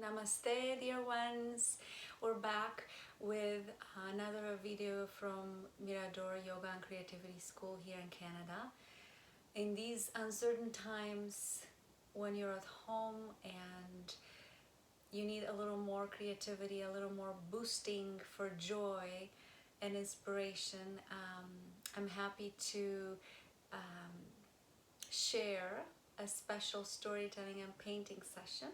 Namaste, dear ones. We're back with another video from Mirador Yoga and Creativity School here in Canada. In these uncertain times, when you're at home and you need a little more creativity, a little more boosting for joy and inspiration, I'm happy to um, share a special storytelling and painting session.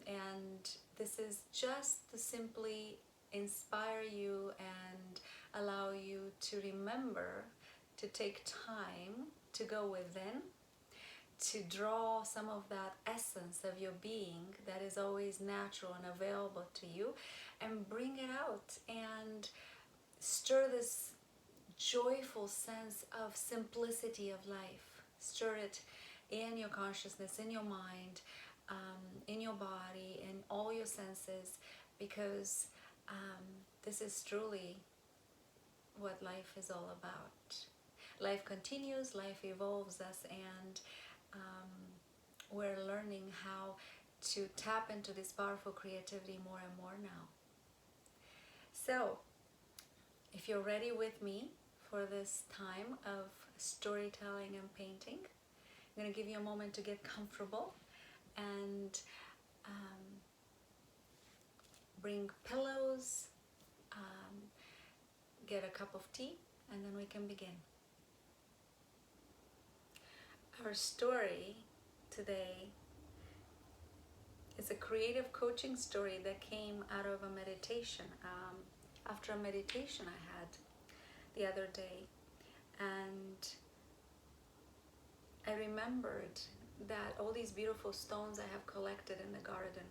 And this is just to simply inspire you and allow you to remember to take time to go within, to draw some of that essence of your being that is always natural and available to you, and bring it out and stir this joyful sense of simplicity of life. Stir it in your consciousness, in your mind, in your body, in all your senses, because this is truly what life is all about. Life continues, life evolves us, and we're learning how to tap into this powerful creativity more and more now. So, if you're ready with me for this time of storytelling and painting, I'm going to give you a moment to get comfortable and bring pillows, get a cup of tea, and then we can begin. Our story today is a creative coaching story that came out of a meditation. After a meditation I had the other day, and I remembered that all these beautiful stones I have collected in the garden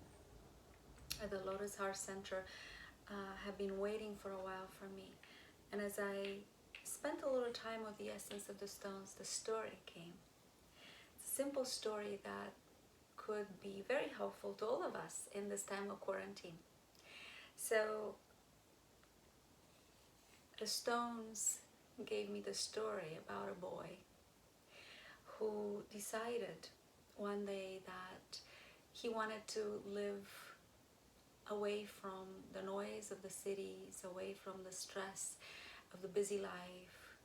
at the Lotus Heart Center have been waiting for a while for me. And as I spent a little time with the essence of the stones, the story came. It's a simple story that could be very helpful to all of us in this time of quarantine. So the stones gave me the story about a boy who decided one day that he wanted to live away from the noise of the cities, away from the stress of the busy life,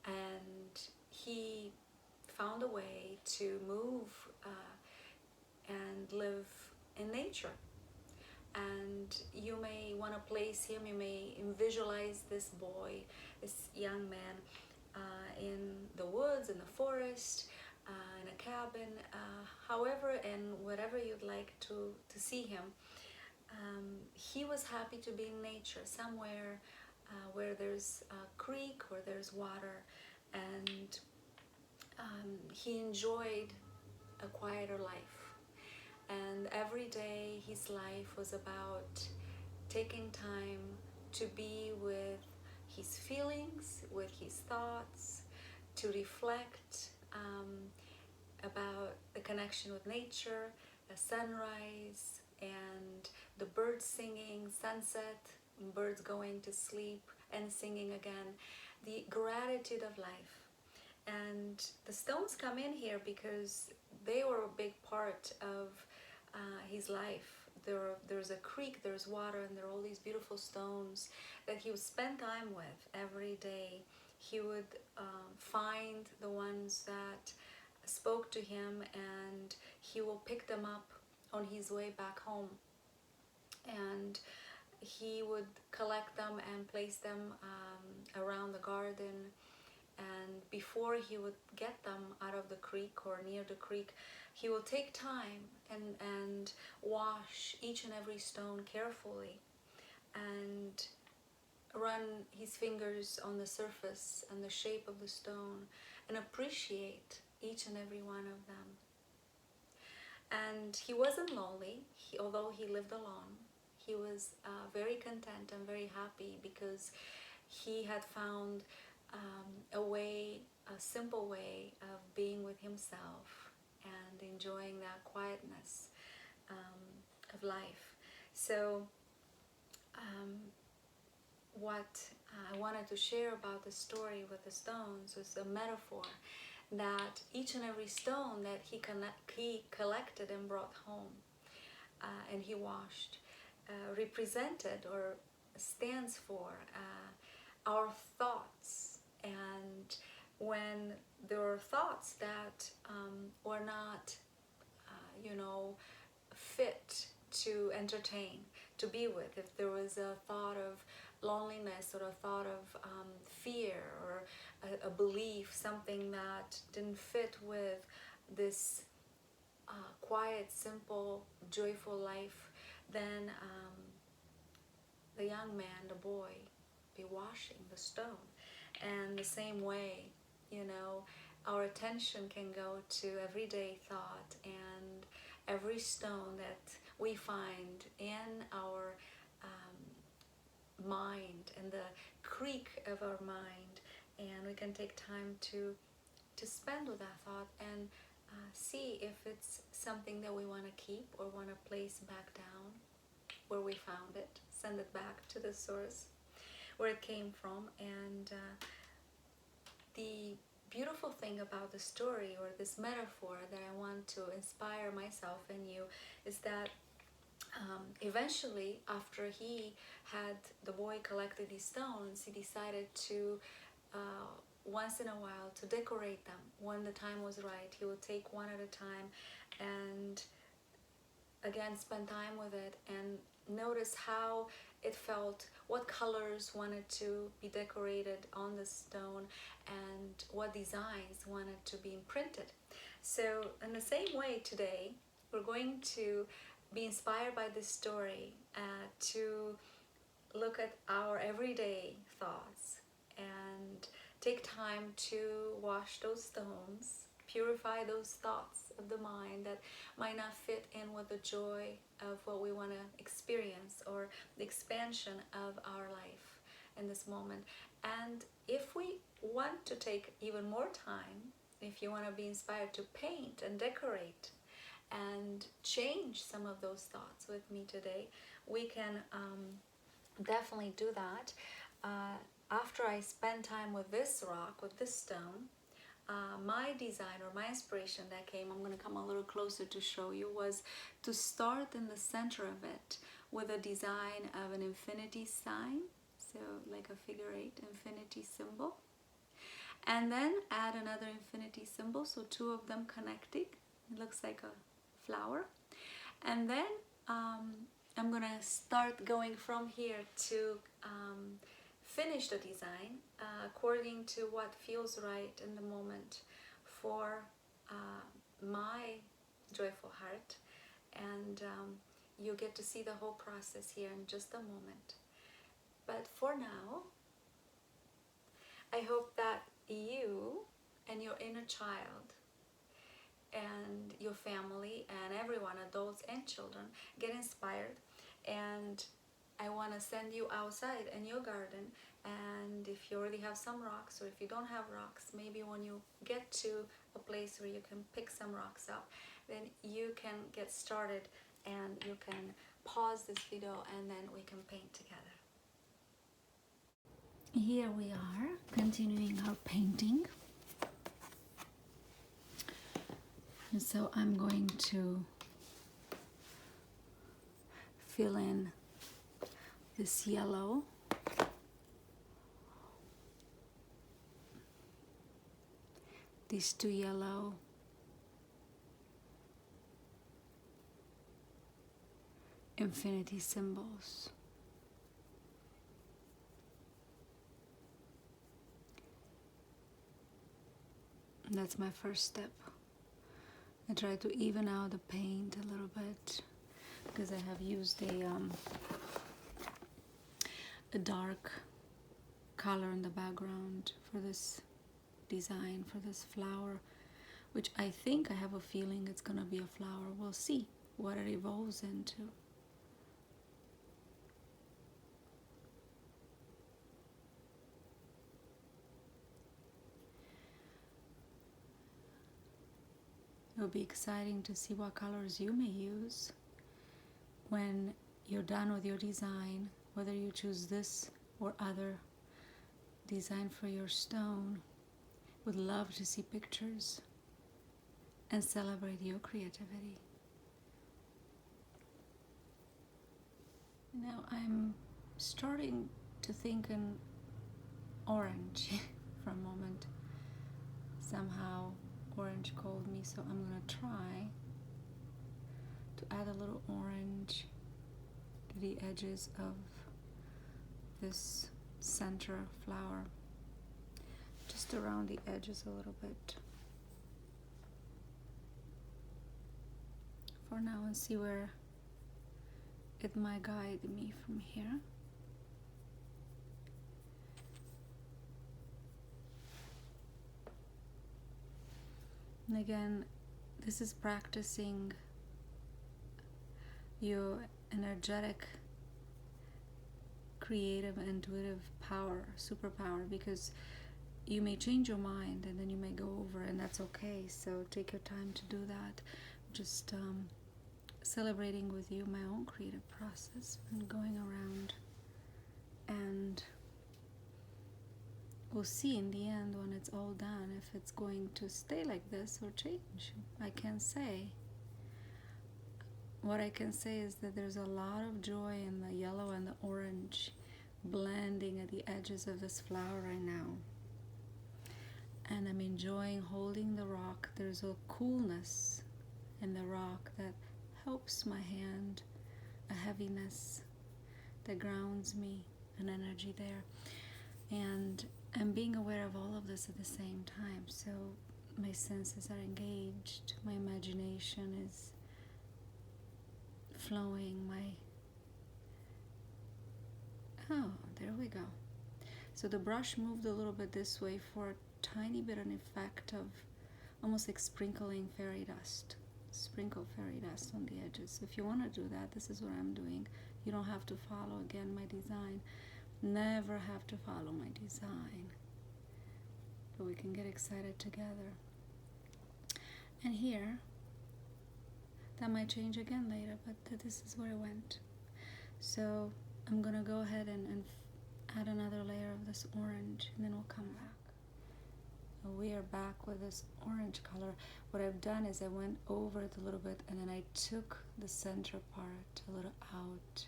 and he found a way to move and live in nature. And you may want to place him, you may visualize this boy, this young man in the woods, in the forest, in a cabin, however and whatever you'd like to see him. He was happy to be in nature, somewhere where there's a creek, where there's water, and he enjoyed a quieter life. And every day his life was about taking time to be with his feelings, with his thoughts, to reflect about the connection with nature, the sunrise, and the birds singing, sunset, birds going to sleep and singing again, the gratitude of life. And the stones come in here because they were a big part of his life. There's a creek, there's water, and there are all these beautiful stones that he would spend time with every day. He would find the ones that spoke to him, and he will pick them up on his way back home. And he would collect them and place them around the garden. And before he would get them out of the creek or near the creek, he will take time and wash each and every stone carefully and run his fingers on the surface and the shape of the stone and appreciate each and every one of them. And he wasn't lonely. Although he lived alone, he was very content and very happy because he had found a simple way of being with himself and enjoying that quietness of life. So what I wanted to share about the story with the stones was a metaphor that each and every stone that he collected and brought home and he washed represented or stands for our thoughts. And when there are thoughts that were not, fit to entertain, to be with, if there was a thought of loneliness or a thought of fear or a belief, something that didn't fit with this quiet, simple, joyful life, then the young man, the boy, be washing the stone. And the same way, our attention can go to everyday thought and every stone that we find in our mind and the creak of our mind, and we can take time to spend with that thought and see if it's something that we want to keep or want to place back down where we found it, send it back to the source where it came from. And the beautiful thing about the story or this metaphor that I want to inspire myself and you is that eventually, after the boy collected these stones, he decided to once in a while to decorate them. When the time was right, he would take one at a time and again spend time with it and notice how it felt, what colors wanted to be decorated on the stone, and what designs wanted to be imprinted. So in the same way today, we're going to be inspired by this story to look at our everyday thoughts and take time to wash those stones, purify those thoughts of the mind that might not fit in with the joy of what we want to experience or the expansion of our life in this moment. And if we want to take even more time, if you want to be inspired to paint and decorate and change some of those thoughts with me today, we can definitely do that. After I spend time with this rock, with this stone, my design or my inspiration that came, I'm going to come a little closer to show you, was to start in the center of it with a design of an infinity sign, so like a figure 8 infinity symbol, and then add another infinity symbol, so two of them connecting. It looks like a flower. And then I'm gonna start going from here to finish the design according to what feels right in the moment for my joyful heart. And you get to see the whole process here in just a moment. But for now, I hope that you and your inner child and your family and everyone, adults and children, get inspired. And I want to send you outside in your garden, and if you already have some rocks, or if you don't have rocks, maybe when you get to a place where you can pick some rocks up, then you can get started and you can pause this video and then we can paint together. Here we are, continuing our painting. And so I'm going to fill in this yellow. These two yellow infinity symbols. And that's my first step. I try to even out the paint a little bit because I have used a dark color in the background for this design, for this flower, which I think, I have a feeling it's gonna be a flower. We'll see what it evolves into. It'll be exciting to see what colors you may use when you're done with your design, whether you choose this or other design for your stone. Would love to see pictures and celebrate your creativity. Now I'm starting to think in orange for a moment. Somehow orange called me, so I'm gonna try to add a little orange to the edges of this center flower, just around the edges a little bit for now, and see where it might guide me from here. And again, this is practicing your energetic, creative, intuitive power, superpower, because you may change your mind and then you may go over, and that's okay. So take your time to do that. Just celebrating with you my own creative process and going around, and we'll see in the end when it's all done if it's going to stay like this or change. I can't say. What I can say is that there's a lot of joy in the yellow and the orange blending at the edges of this flower right now. And I'm enjoying holding the rock. There's a coolness in the rock that helps my hand, a heaviness that grounds me, an energy there. And I'm being aware of all of this at the same time. So my senses are engaged, my imagination is flowing, oh, there we go. So the brush moved a little bit this way for a tiny bit an effect of almost like sprinkling fairy dust. Sprinkle fairy dust on the edges. If you want to do that, this is what I'm doing. You don't have to follow again my design. Never have to follow my design. But we can get excited together. And here, that might change again later, but this is where it went. So I'm gonna go ahead and add another layer of this orange, and then we'll come back. We are back with this orange color. What I've done is I went over it a little bit, and then I took the center part a little out,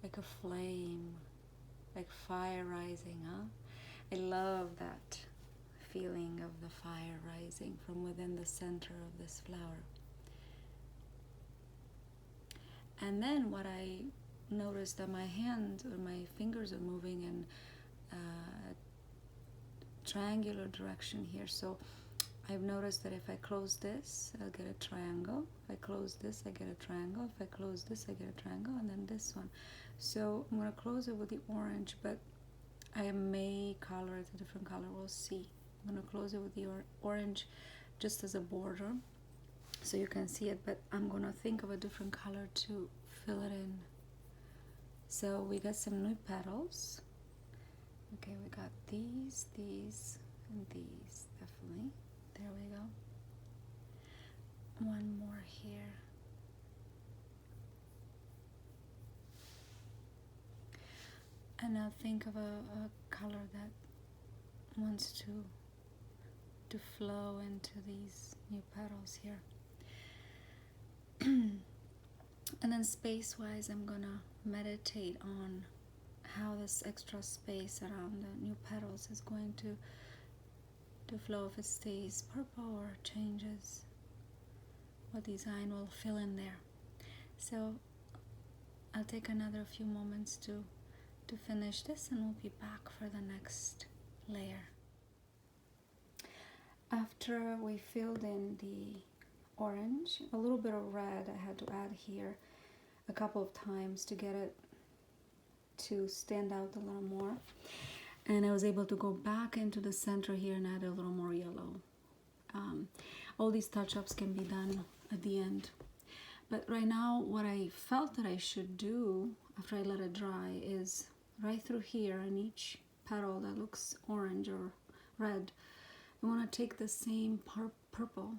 like a flame, like fire rising, huh? I love that feeling of the fire rising from within the center of this flower. And then what I noticed that my hand or my fingers are moving in triangular direction here. So I've noticed that if I close this, I'll get a triangle. If I close this, I get a triangle. If I close this, I get a triangle, and then this one. So I'm going to close it with the orange, but I may color it a different color. We'll see. I'm going to close it with the orange just as a border so you can see it, but I'm going to think of a different color to fill it in. So we got some new petals. Okay, we got these, and these, definitely. There we go. One more here. And now think of a color that wants to flow into these new petals here. And then space-wise, I'm gonna meditate on how this extra space around the new petals is going to flow, if it stays purple or changes, what design will fill in there. So I'll take another few moments to finish this, and we'll be back for the next layer. After we filled in the orange, a little bit of red I had to add here a couple of times to get it to stand out a little more, and I was able to go back into the center here and add a little more yellow. All these touch-ups can be done at the end, but right now what I felt that I should do after I let it dry is right through here in each petal that looks orange or red, I want to take the same purple,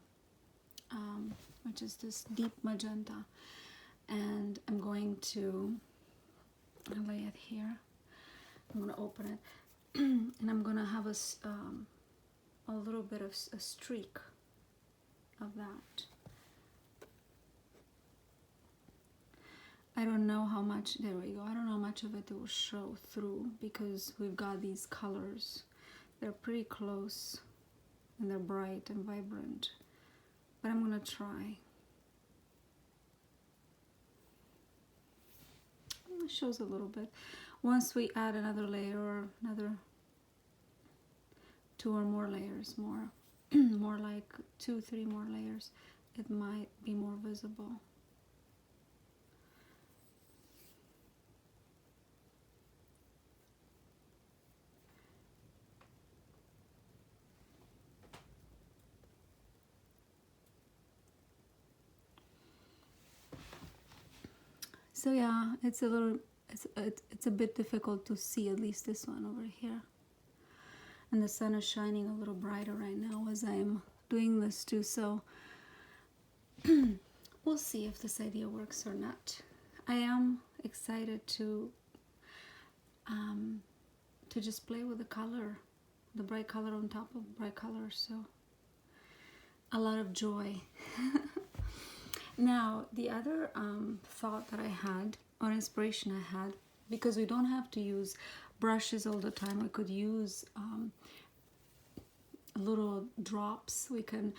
which is this deep magenta, and I'm going to lay it here. I'm going to open it and I'm going to have a little bit of a streak of that. I don't know how much, there we go, I don't know how much of it will show through because we've got these colors. They're pretty close and they're bright and vibrant, but I'm gonna try. It shows a little bit. Once we add another layer or another 2 or more layers, more more like 2-3 more layers, it might be more visible. So yeah, it's a little, it's a bit difficult to see, at least this one over here. And the sun is shining a little brighter right now as I'm doing this too, so we'll see if this idea works or not. I am excited to just play with the color, the bright color on top of bright color, so a lot of joy. Now, the other thought that I had, or inspiration I had, because we don't have to use brushes all the time, I could use little drops. We can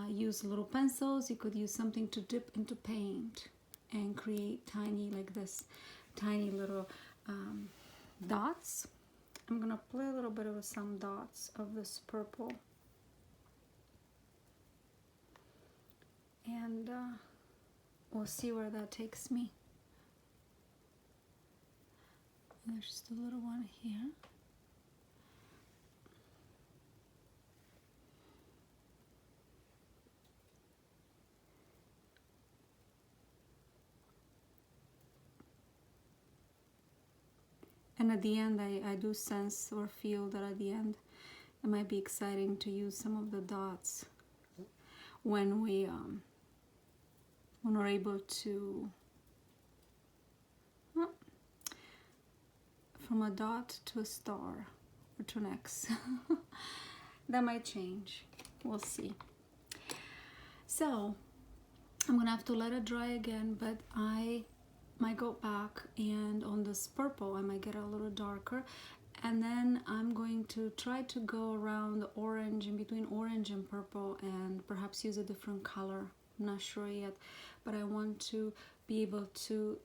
use little pencils. You could use something to dip into paint and create tiny, like this, tiny little dots. I'm gonna play a little bit of some dots of this purple. And we'll see where that takes me. There's just a little one here. And at the end, I do sense or feel that at the end, it might be exciting to use some of the dots when we're able to, from a dot to a star or to an X. That might change. We'll see. So I'm gonna have to let it dry again, but I might go back, and on this purple I might get a little darker, and then I'm going to try to go around the orange, in between orange and purple, and perhaps use a different color. I'm not sure yet, but I want to be able to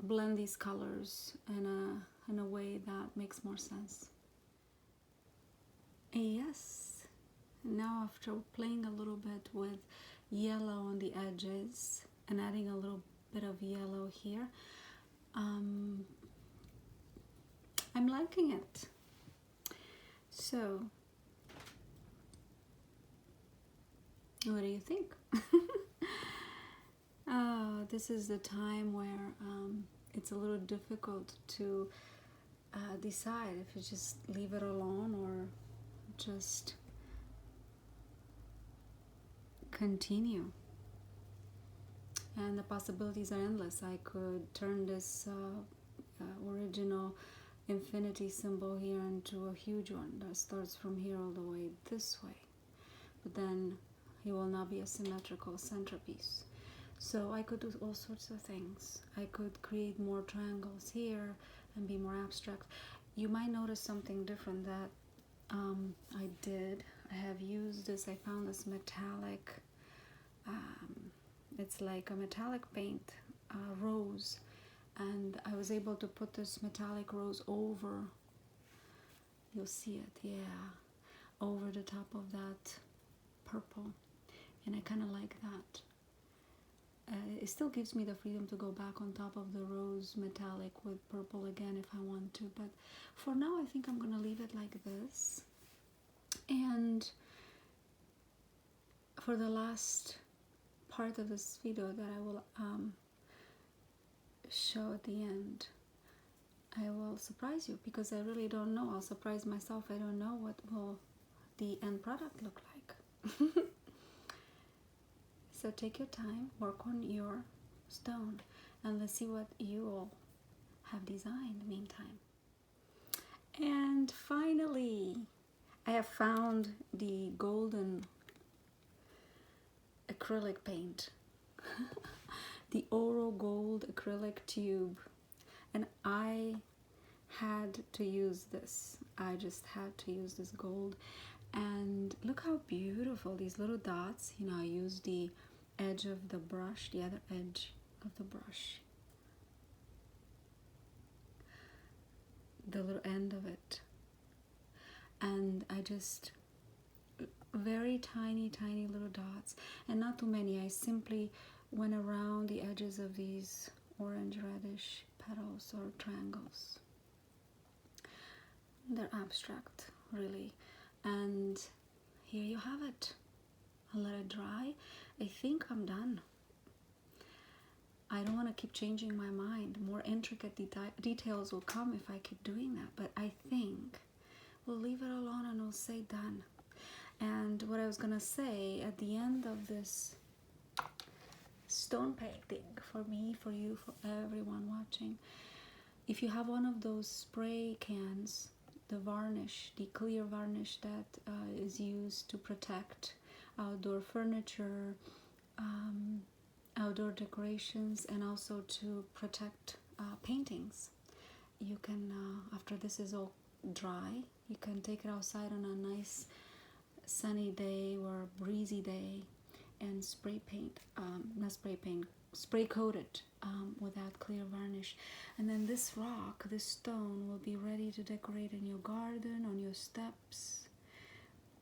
blend these colors in a way that makes more sense. Yes, now after playing a little bit with yellow on the edges and adding a little bit of yellow here, I'm liking it. So what do you think? This is the time where it's a little difficult to decide if you just leave it alone or just continue. And the possibilities are endless. I could turn this original infinity symbol here into a huge one that starts from here all the way this way, but then it will not be a symmetrical centerpiece. So I could do all sorts of things. I could create more triangles here and be more abstract. You might notice something different that I did. I have used this, I found this metallic, it's like a metallic paint, rose, and I was able to put this metallic rose over, you'll see it, yeah, over the top of that purple, and I kind of like that. It still gives me the freedom to go back on top of the rose metallic with purple again if I want to, but for now I think I'm gonna leave it like this. And for the last part of this video that I will show at the end, I will surprise you, because I really don't know. I'll surprise myself. I don't know what will the end product look like. So take your time, work on your stone, and let's see what you all have designed meantime. And finally, I have found the golden acrylic paint. the Oro Gold acrylic tube, and I had to use this. I just had to use this gold, and look how beautiful these little dots. You know, I used the edge of the brush, the other edge of the brush, the little end of it, and I just very tiny little dots, and not too many. I simply went around the edges of these orange reddish petals or triangles. They're abstract, really. And here you have it. I'll let it dry. I think I'm done. I don't want to keep changing my mind. More intricate details will come if I keep doing that, but I think we'll leave it alone and we'll say done. And what I was gonna say at the end of this stone painting, for me, for you, for everyone watching, if you have one of those spray cans, the varnish, the clear varnish that is used to protect outdoor furniture, outdoor decorations, and also to protect paintings, you can, after this is all dry, you can take it outside on a nice sunny day or breezy day and spray paint, not spray paint, spray coat it with that clear varnish, and then this rock, this stone, will be ready to decorate in your garden, on your steps,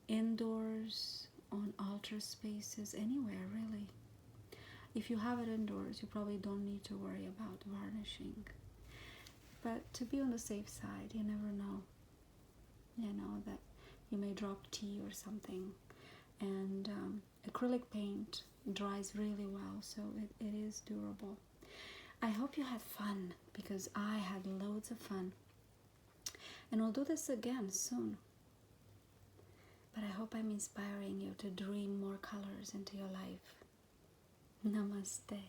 indoors, on altar spaces, anywhere really. If you have it indoors, you probably don't need to worry about varnishing, but to be on the safe side, you never know, you know, that you may drop tea or something. And acrylic paint dries really well, so it is durable. I hope you had fun, because I had loads of fun, and we'll do this again soon. But I hope I'm inspiring you to dream more colors into your life. Namaste.